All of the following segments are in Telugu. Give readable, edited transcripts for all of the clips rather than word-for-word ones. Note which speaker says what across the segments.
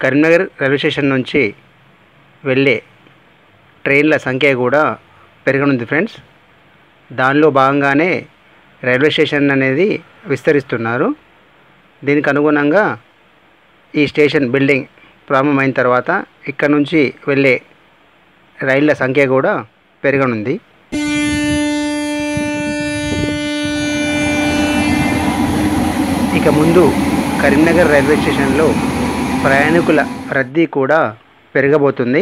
Speaker 1: కరీంనగర్ రైల్వే స్టేషన్ నుంచి వెళ్ళే ట్రైన్ల సంఖ్య కూడా పెరగనుంది ఫ్రెండ్స్. దానిలో భాగంగానే రైల్వే స్టేషన్ అనేది విస్తరిస్తున్నారు. దీనికి అనుగుణంగా ఈ స్టేషన్ బిల్డింగ్ ప్రారంభమైన తర్వాత ఇక్కడ నుంచి వెళ్ళే రైళ్ల సంఖ్య కూడా పెరగనుంది. ఇక ముందు కరీంనగర్ రైల్వే స్టేషన్లో ప్రయాణికుల రద్దీ కూడా పెరగబోతుంది.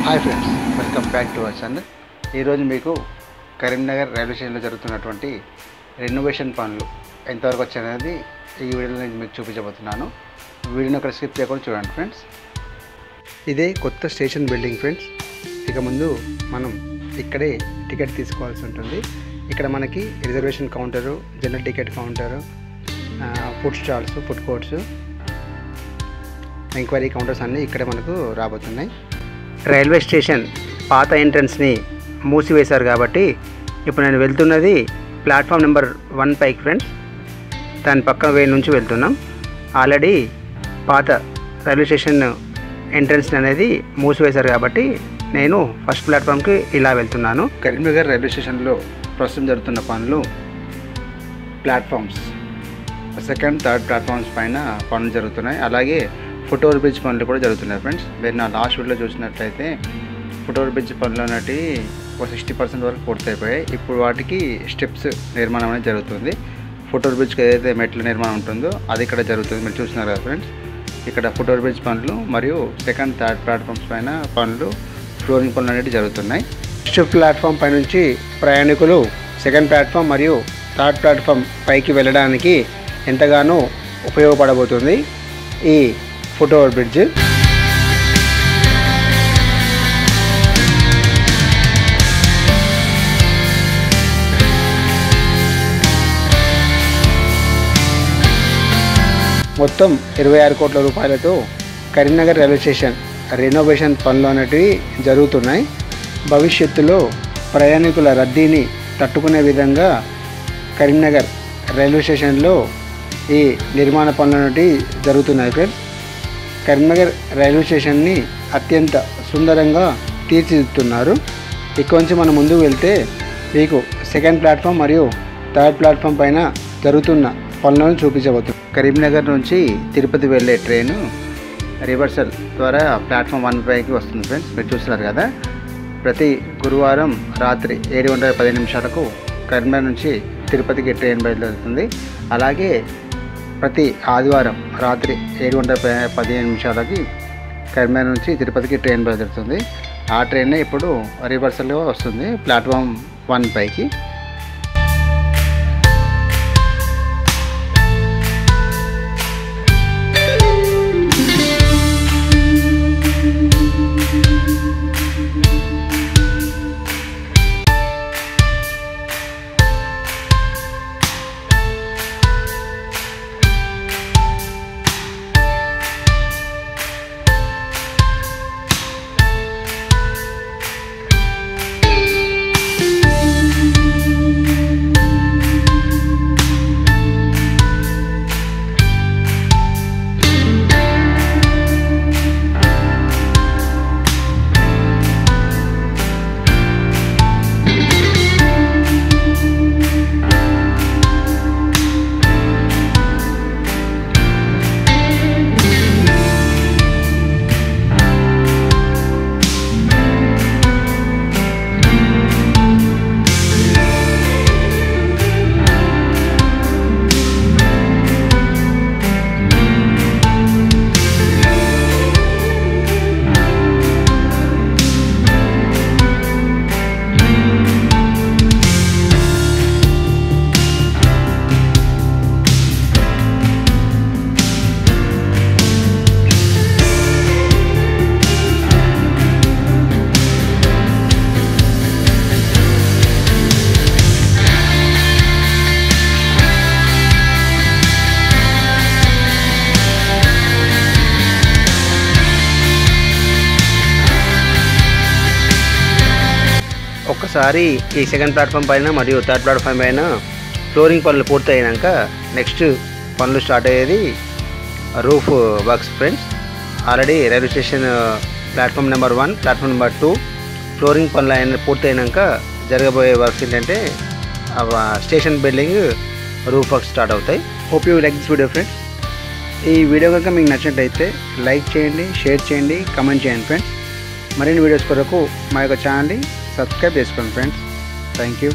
Speaker 1: Hi friends, welcome back to our channel. ఈరోజు మీకు కరీంనగర్ రైల్వే స్టేషన్లో జరుగుతున్నటువంటి రెనోవేషన్ పనులు ఎంతవరకు వచ్చాయనేది ఈ వీడియోలో నేను మీకు చూపించబోతున్నాను. వీడియోని అక్కడ స్కిప్ చేయకుండా చూడండి ఫ్రెండ్స్. ఇదే కొత్త స్టేషన్ బిల్డింగ్ ఫ్రెండ్స్. ఇక ముందు మనం ఇక్కడే టికెట్ తీసుకోవాల్సి ఉంటుంది. ఇక్కడ మనకి reservation counter, general ticket counter, food stalls, food courts, enquiry counters అన్నీ ఇక్కడ మనకు రాబోతున్నాయి. రైల్వే స్టేషన్ పాత ఎంట్రన్స్ని మూసివేశారు కాబట్టి ఇప్పుడు నేను వెళ్తున్నది ప్లాట్ఫామ్ నెంబర్ 1 పైకి ఫ్రెండ్స్. దాని పక్క వే నుంచి వెళ్తున్నాం. ఆల్రెడీ పాత రైల్వే స్టేషన్ ఎంట్రన్స్ అనేది మూసివేశారు కాబట్టి నేను ఫస్ట్ ప్లాట్ఫామ్కి ఇలా వెళ్తున్నాను. కరీంనగర్ రైల్వే స్టేషన్లో ప్రస్తుతం జరుగుతున్న పనులు ప్లాట్ఫామ్స్ సెకండ్, థర్డ్ ప్లాట్ఫామ్స్ పైన పనులు జరుగుతున్నాయి. అలాగే ఫుట్ ఓవర్ బ్రిడ్జ్ పనులు కూడా జరుగుతున్నాయి ఫ్రెండ్స్. మీరు నా లాస్ట్ వీడియోలో చూసినట్లయితే ఫుట్ ఓవర్ బ్రిడ్జ్ పనులు అనేవి ఒక 60% వరకు పూర్తయిపోయాయి. ఇప్పుడు వాటికి స్టెప్స్ నిర్మాణం అనేది జరుగుతుంది. ఫుట్ ఓవర్ బ్రిడ్జ్కి ఏదైతే మెట్ల నిర్మాణం ఉంటుందో అది ఇక్కడ జరుగుతుంది. మీరు చూస్తున్నారు కదా ఫ్రెండ్స్, ఇక్కడ ఫుట్ ఓవర్ బ్రిడ్జ్ పనులు మరియు సెకండ్, థర్డ్ ప్లాట్ఫామ్స్ పైన పనులు, ఫ్లోరింగ్ పనులు అనేవి జరుగుతున్నాయి. ఫస్ట్ ప్లాట్ఫామ్ పై నుంచి ప్రయాణికులు సెకండ్ ప్లాట్ఫామ్ మరియు థర్డ్ ప్లాట్ఫామ్ పైకి వెళ్ళడానికి ఎంతగానో ఉపయోగపడబోతుంది ఈ ఫుట్ ఓవర్ బ్రిడ్జ్. మొత్తం 26 కోట్ల రూపాయలతో కరీంనగర్ రైల్వే స్టేషన్ రెనోవేషన్ పనులు అనేటివి జరుగుతున్నాయి. భవిష్యత్తులో ప్రయాణికుల రద్దీని తట్టుకునే విధంగా కరీంనగర్ రైల్వే స్టేషన్లో ఈ నిర్మాణ పనులు అనేటివి జరుగుతున్నాయి ఫ్రెండ్స్. కరీంనగర్ రైల్వే స్టేషన్ని అత్యంత సుందరంగా తీర్చిదిద్దుతున్నారు. ఇక్కడ నుంచి మనం ముందుకు వెళ్తే మీకు సెకండ్ ప్లాట్ఫామ్ మరియు థర్డ్ ప్లాట్ఫామ్ పైన జరుగుతున్న పనులను చూపించబోతుంది. కరీంనగర్ నుంచి తిరుపతి వెళ్ళే ట్రైను రివర్సల్ ద్వారా ప్లాట్ఫామ్ 1 పైకి వస్తుంది ఫ్రెండ్స్. మీరు చూస్తున్నారు కదా, ప్రతి గురువారం రాత్రి 7:15 కరీంనగర్ నుంచి తిరుపతికి ట్రైన్ బయలుదేరుతుంది. అలాగే ప్రతి ఆదివారం రాత్రి 7:15 కరీంనగర్ నుంచి తిరుపతికి ట్రైన్ బయలుదేరుతుంది. ఆ ట్రైనే ఇప్పుడు రివర్సల్గా వస్తుంది ప్లాట్ఫామ్ 1 పైకి. ఒక్కసారి ఈ సెకండ్ ప్లాట్ఫామ్ పైన మరియు థర్డ్ ప్లాట్ఫామ్ పైన ఫ్లోరింగ్ పనులు పూర్తయినాక నెక్స్ట్ పనులు స్టార్ట్ అయ్యేది roof works friends. Already railway station platform number 1, platform number 2 flooring పనులు అయిన పూర్తయినాక జరగబోయే వర్క్స్ ఏంటంటే station building roof works start అవుతాయి. Hope you like this video friends. ఈ వీడియో కనుక మీకు నచ్చినట్టయితే లైక్ చేయండి, షేర్ చేయండి, కామెంట్ చేయండి ఫ్రెండ్స్. మరిన్ని వీడియోస్ కొరకు మా యొక్క ఛానల్ని సబ్స్క్రైబ్ చేసుకోండి ఫ్రెండ్స్. Thank you.